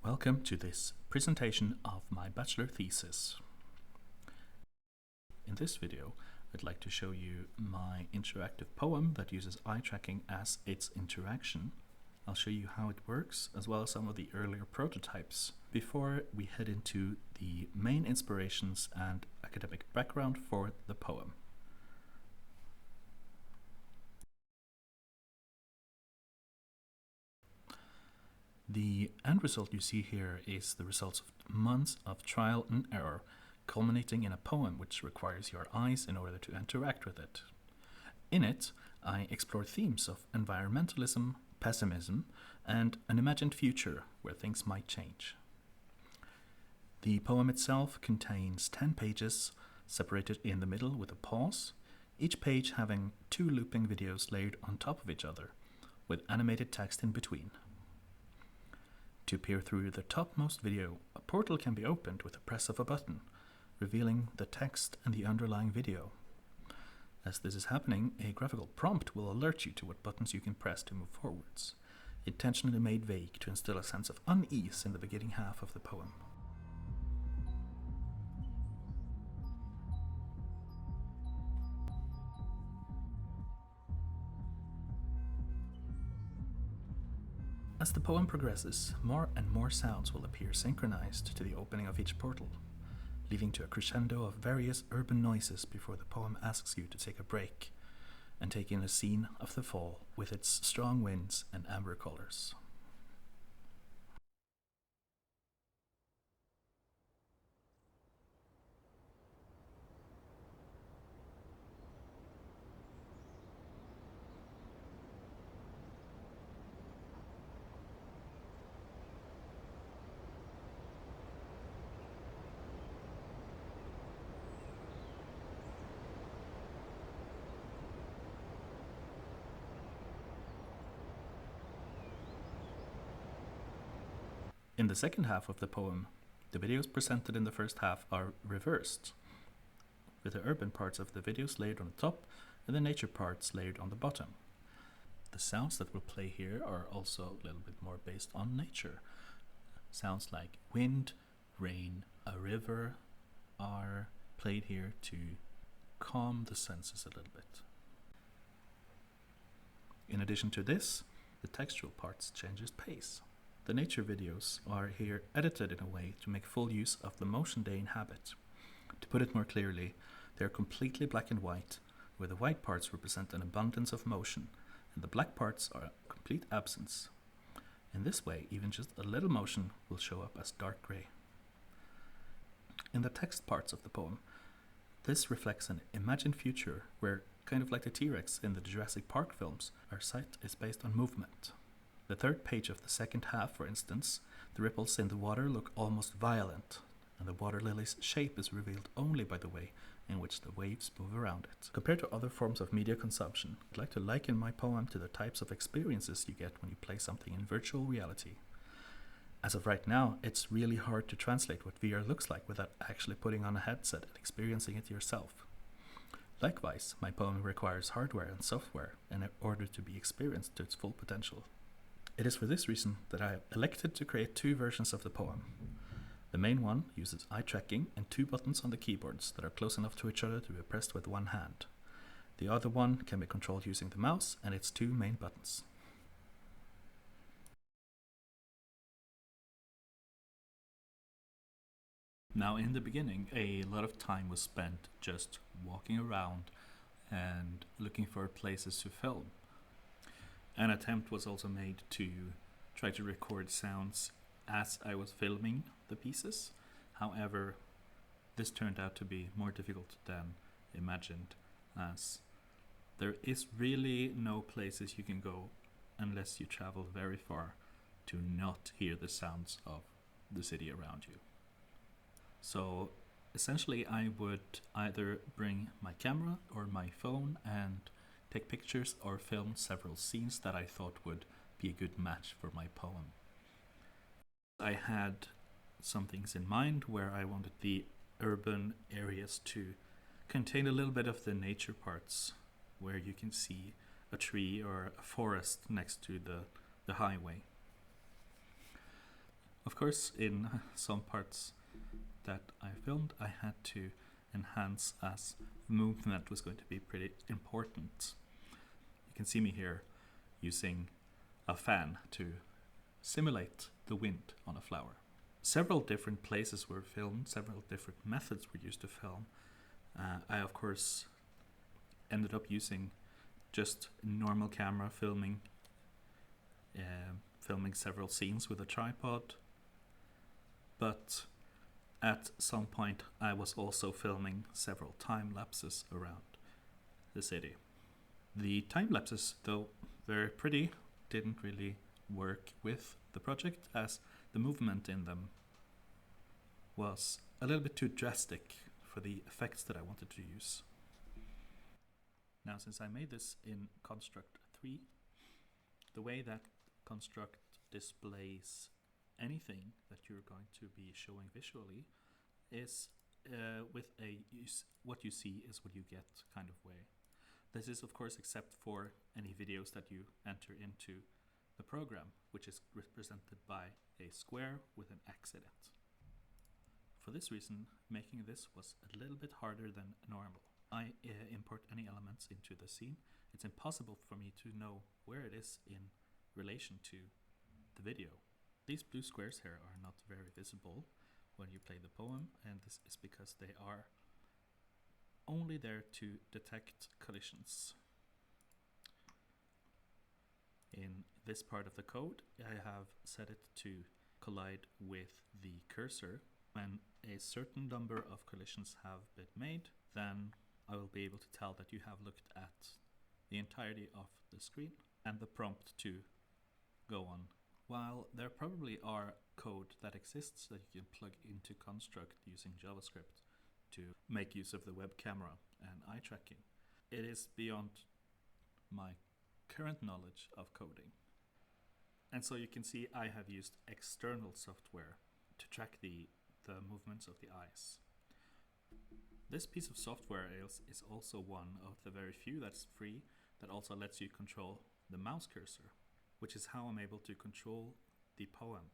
Welcome to this presentation of my bachelor thesis. In this video, I'd like to show you my interactive poem that uses eye tracking as its interaction. I'll show you how it works, as well as some of the earlier prototypes, before we head into the main inspirations and academic background for the poem. The end result you see here is the results of months of trial and error, culminating in a poem which requires your eyes in order to interact with it. In it, I explore themes of environmentalism, pessimism, and an imagined future where things might change. The poem itself contains 10 pages, separated in the middle with a pause, each page having 2 looping videos layered on top of each other, with animated text in between. To peer through the topmost video, a portal can be opened with the press of a button, revealing the text and the underlying video. As this is happening, a graphical prompt will alert you to what buttons you can press to move forwards, intentionally made vague to instill a sense of unease in the beginning half of the poem. As the poem progresses, more and more sounds will appear synchronized to the opening of each portal, leading to a crescendo of various urban noises before the poem asks you to take a break and take in a scene of the fall with its strong winds and amber colors. In the second half of the poem, the videos presented in the first half are reversed, with the urban parts of the videos layered on the top and the nature parts layered on the bottom. The sounds that will play here are also a little bit more based on nature. Sounds like wind, rain, a river are played here to calm the senses a little bit. In addition to this, the textual parts changes pace. The nature videos are here edited in a way to make full use of the motion they inhabit. To put it more clearly, they are completely black and white, where the white parts represent an abundance of motion, and the black parts are a complete absence. In this way, even just a little motion will show up as dark gray. In the text parts of the poem, this reflects an imagined future where, kind of like the T-Rex in the Jurassic Park films, our sight is based on movement. The third page of the second half, for instance, the ripples in the water look almost violent, and the water lily's shape is revealed only by the way in which the waves move around it. Compared to other forms of media consumption, I'd like to liken my poem to the types of experiences you get when you play something in virtual reality. As of right now, it's really hard to translate what VR looks like without actually putting on a headset and experiencing it yourself. Likewise, my poem requires hardware and software in order to be experienced to its full potential. It is for this reason that I have elected to create 2 versions of the poem. The main one uses eye tracking and 2 buttons on the keyboards that are close enough to each other to be pressed with one hand. The other one can be controlled using the mouse and its 2 main buttons. Now, in the beginning, a lot of time was spent just walking around and looking for places to film. An attempt was also made to try to record sounds as I was filming the pieces. However, this turned out to be more difficult than imagined, as there is really no places you can go unless you travel very far to not hear the sounds of the city around you. So essentially, I would either bring my camera or my phone and take pictures or film several scenes that I thought would be a good match for my poem. I had some things in mind where I wanted the urban areas to contain a little bit of the nature parts, where you can see a tree or a forest next to the highway. Of course, in some parts that I filmed, I had to enhance as movement was going to be pretty important. You can see me here using a fan to simulate the wind on a flower. Several different places were filmed, several different methods were used to film. I, of course, ended up using just normal camera filming several scenes with a tripod, but at some point I was also filming several time lapses around the city. The time lapses, though very pretty, didn't really work with the project, as the movement in them was a little bit too drastic for the effects that I wanted to use. Now, since I made this in Construct 3, the way that Construct displays anything that you're going to be showing visually is with a what you see is what you get kind of way. This is, of course, except for any videos that you enter into the program, which is represented by a square with an X in it. For this reason, making this was a little bit harder than normal. I import any elements into the scene. It's impossible for me to know where it is in relation to the video. These blue squares here are not very visible when you play the poem, and this is because they are only there to detect collisions. In this part of the code, I have set it to collide with the cursor. When a certain number of collisions have been made, then I will be able to tell that you have looked at the entirety of the screen and the prompt to go on. While there probably are code that exists that you can plug into Construct using JavaScript to make use of the web camera and eye tracking, it is beyond my current knowledge of coding. And so you can see I have used external software to track the movements of the eyes. This piece of software is also one of the very few that's free that also lets you control the mouse cursor, which is how I'm able to control the poem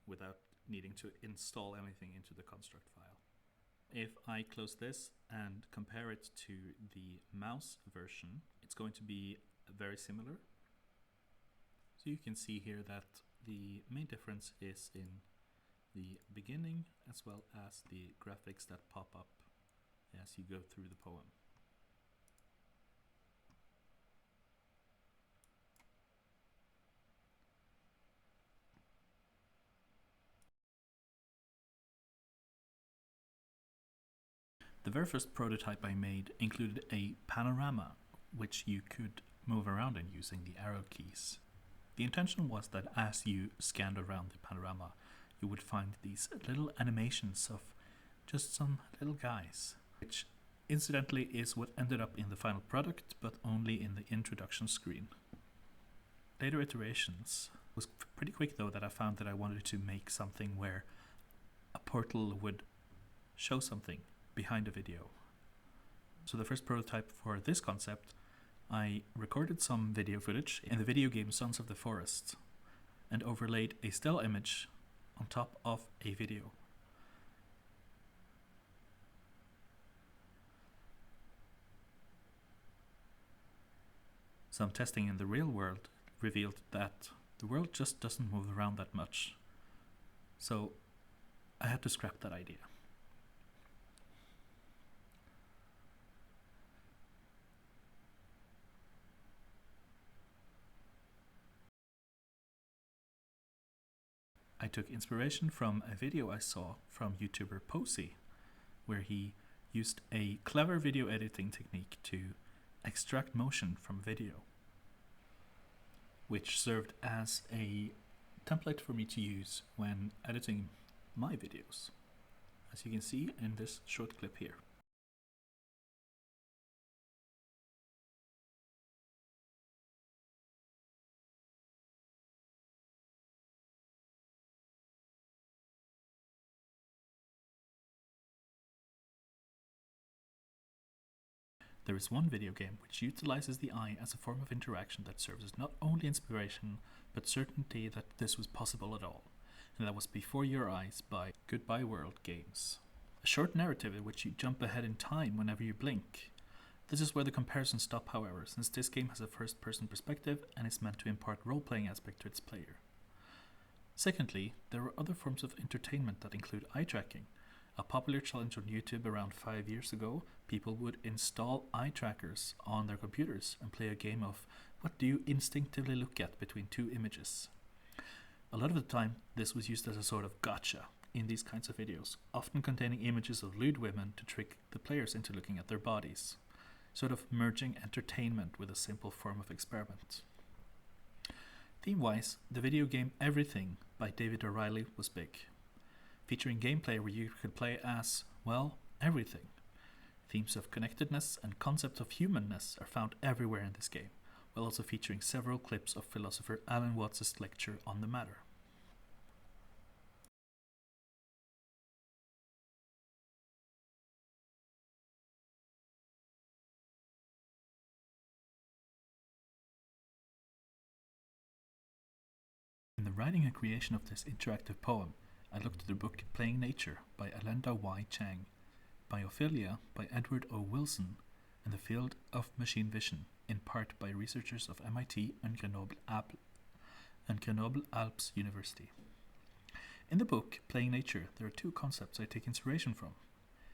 without needing to install anything into the construct file. If I close this and compare it to the mouse version, it's going to be very similar. So you can see here that the main difference is in the beginning as well as the graphics that pop up as you go through the poem. The very first prototype I made included a panorama, which you could move around in using the arrow keys. The intention was that as you scanned around the panorama, you would find these little animations of just some little guys, which incidentally is what ended up in the final product, but only in the introduction screen. Later iterations was pretty quick though, that I found that I wanted to make something where a portal would show something behind a video. So the first prototype for this concept, I recorded some video footage in the video game Sons of the Forest and overlaid a still image on top of a video. Some testing in the real world revealed that the world just doesn't move around that much. So I had to scrap that idea. I took inspiration from a video I saw from YouTuber Posey, where he used a clever video editing technique to extract motion from video, which served as a template for me to use when editing my videos, as you can see in this short clip here. There is one video game which utilizes the eye as a form of interaction that serves as not only inspiration, but certainty that this was possible at all. and that was Before Your Eyes by Goodbye World Games. A short narrative in which you jump ahead in time whenever you blink. This is where the comparisons stop, however, since this game has a first-person perspective and is meant to impart role-playing aspect to its player. Secondly, there are other forms of entertainment that include eye tracking. A popular challenge on YouTube around 5 years ago, people would install eye trackers on their computers and play a game of what do you instinctively look at between two images. A lot of the time, this was used as a sort of gotcha in these kinds of videos, often containing images of lewd women to trick the players into looking at their bodies, sort of merging entertainment with a simple form of experiment. Theme-wise, the video game Everything by David O'Reilly was big, featuring gameplay where you could play as, well, everything. Themes of connectedness and concept of humanness are found everywhere in this game, while also featuring several clips of philosopher Alan Watts' lecture on the matter. In the writing and creation of this interactive poem, I looked at the book Playing Nature by Alenda Y. Chang, Biophilia by Edward O. Wilson, and The Field of Machine Vision, in part by researchers of MIT and Grenoble Alpes University. In the book Playing Nature, there are two concepts I take inspiration from: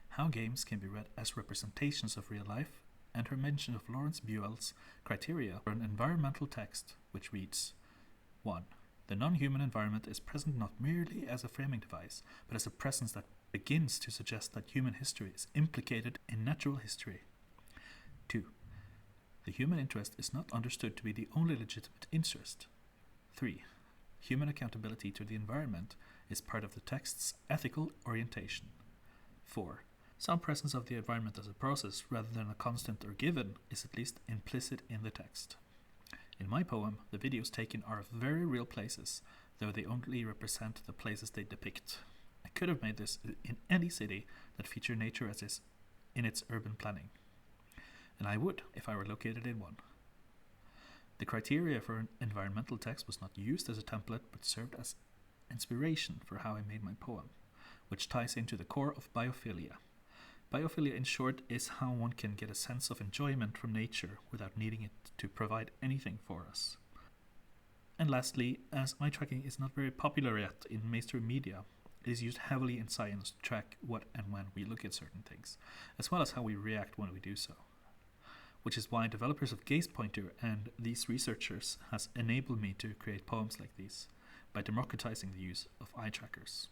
how games can be read as representations of real life, and her mention of Lawrence Buell's criteria for an environmental text, which reads: 1. The non-human environment is present not merely as a framing device, but as a presence that begins to suggest that human history is implicated in natural history. 2. The human interest is not understood to be the only legitimate interest. 3. Human accountability to the environment is part of the text's ethical orientation. 4. Some presence of the environment as a process rather than a constant or given is at least implicit in the text. In my poem, the videos taken are of very real places, though they only represent the places they depict. I could have made this in any city that feature nature as is in its urban planning. And I would, if I were located in one. The criteria for an environmental text was not used as a template, but served as inspiration for how I made my poem, which ties into the core of biophilia. Biophilia, in short, is how one can get a sense of enjoyment from nature without needing it to provide anything for us. And lastly, as eye tracking is not very popular yet in mainstream media, it is used heavily in science to track what and when we look at certain things, as well as how we react when we do so. Which is why developers of Gaze Pointer and these researchers has enabled me to create poems like these, by democratizing the use of eye trackers.